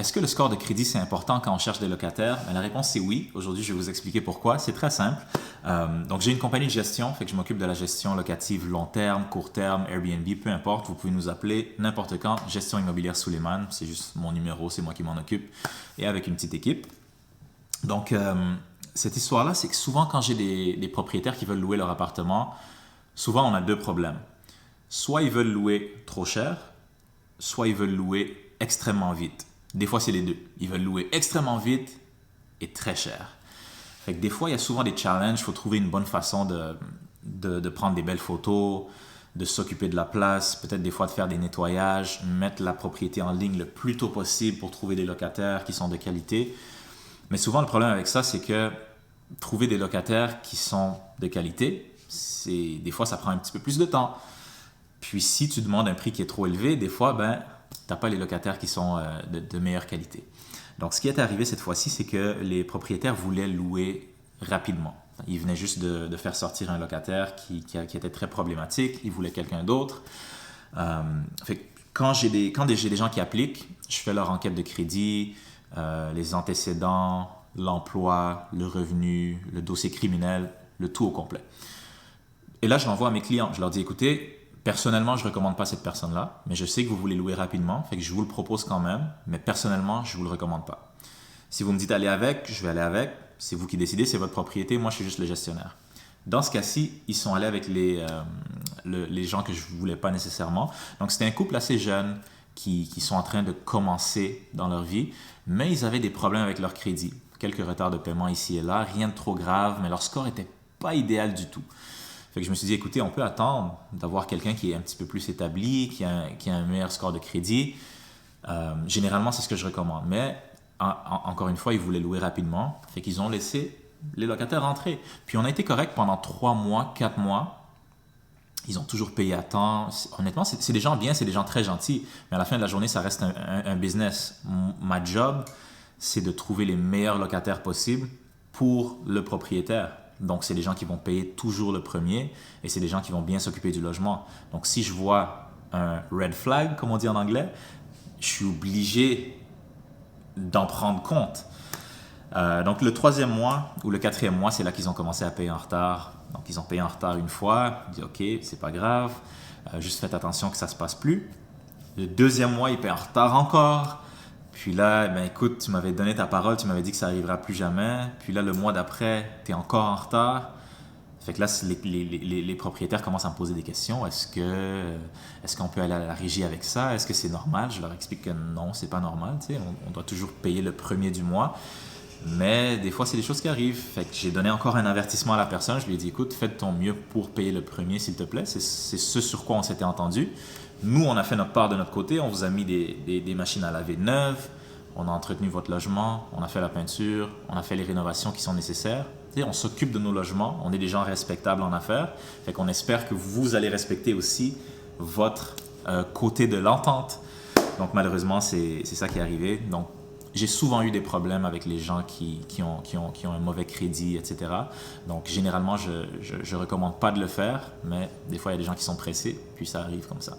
est-ce que le score de crédit, c'est important quand on cherche des locataires? La réponse, c'est oui. Aujourd'hui, je vais vous expliquer pourquoi. C'est très simple. Donc, j'ai une compagnie de gestion, fait que je m'occupe de la gestion locative long terme, court terme, Airbnb, peu importe. Vous pouvez nous appeler n'importe quand. Gestion immobilière Suleiman, c'est juste mon numéro, c'est moi qui m'en occupe, et avec une petite équipe. Donc, cette histoire-là, c'est que souvent, quand j'ai des propriétaires qui veulent louer leur appartement, souvent, on a deux problèmes. Soit ils veulent louer trop cher, soit ils veulent louer extrêmement vite. Des fois, c'est les deux. Ils veulent louer extrêmement vite et très cher. Fait que des fois, il y a souvent des challenges. Il faut trouver une bonne façon de prendre des belles photos, de s'occuper de la place, peut-être des fois de faire des nettoyages, mettre la propriété en ligne le plus tôt possible pour trouver des locataires qui sont de qualité. Mais souvent, le problème avec ça, c'est que trouver des locataires qui sont de qualité, des fois, ça prend un petit peu plus de temps. Puis si tu demandes un prix qui est trop élevé, des fois, tu n'as pas les locataires qui sont de meilleure qualité. Donc, ce qui est arrivé cette fois-ci, c'est que les propriétaires voulaient louer rapidement. Ils venaient juste de faire sortir un locataire qui était très problématique. Ils voulaient quelqu'un d'autre. Fait que quand j'ai des gens qui appliquent, je fais leur enquête de crédit, les antécédents, l'emploi, le revenu, le dossier criminel, le tout au complet. Et là, je l'envoie à mes clients. Je leur dis, écoutez, personnellement, je ne recommande pas cette personne-là, mais je sais que vous voulez louer rapidement, fait que je vous le propose quand même, mais personnellement, je ne vous le recommande pas. Si vous me dites aller avec, je vais aller avec. C'est vous qui décidez, c'est votre propriété, moi je suis juste le gestionnaire. Dans ce cas-ci, ils sont allés avec les gens que je ne voulais pas nécessairement. Donc c'était un couple assez jeune qui sont en train de commencer dans leur vie, mais ils avaient des problèmes avec leur crédit. Quelques retards de paiement ici et là, rien de trop grave, mais leur score n'était pas idéal du tout. Fait que je me suis dit, écoutez, on peut attendre d'avoir quelqu'un qui est un petit peu plus établi, qui a un meilleur score de crédit. Généralement, c'est ce que je recommande. Mais encore une fois, ils voulaient louer rapidement. Fait qu'ils ont laissé les locataires rentrer. Puis on a été correct pendant 3 mois, 4 mois. Ils ont toujours payé à temps. Honnêtement, c'est des gens bien, c'est des gens très gentils. Mais à la fin de la journée, ça reste un business. Ma job, c'est de trouver les meilleurs locataires possibles pour le propriétaire. Donc, c'est des gens qui vont payer toujours le premier et c'est des gens qui vont bien s'occuper du logement. Donc, si je vois un red flag, comme on dit en anglais, je suis obligé d'en prendre compte. Donc, le 3e mois ou le 4e mois, c'est là qu'ils ont commencé à payer en retard. Donc, ils ont payé en retard une fois. Ils disent, OK, c'est pas grave. Juste faites attention que ça se passe plus. Le 2e mois, ils payent en retard encore. Puis là, écoute, tu m'avais donné ta parole, tu m'avais dit que ça n'arrivera plus jamais. Puis là, le mois d'après, tu es encore en retard. Fait que là, les propriétaires commencent à me poser des questions. Est-ce qu'on peut aller à la régie avec ça? Est-ce que c'est normal? Je leur explique que non, c'est pas normal. Tu sais, on doit toujours payer le premier du mois. Mais des fois, c'est des choses qui arrivent. Fait que j'ai donné encore un avertissement à la personne. Je lui ai dit, écoute, fais de ton mieux pour payer le premier, s'il te plaît. C'est ce sur quoi on s'était entendu. Nous, on a fait notre part de notre côté. On vous a mis des machines à laver neuves. On a entretenu votre logement. On a fait la peinture. On a fait les rénovations qui sont nécessaires. Et on s'occupe de nos logements. On est des gens respectables en affaires. Fait qu'on espère que vous allez respecter aussi votre côté de l'entente. Donc, malheureusement, c'est ça qui est arrivé. Donc, j'ai souvent eu des problèmes avec les gens qui ont un mauvais crédit, etc. Donc, généralement, je ne recommande pas de le faire, mais des fois, il y a des gens qui sont pressés, puis ça arrive comme ça.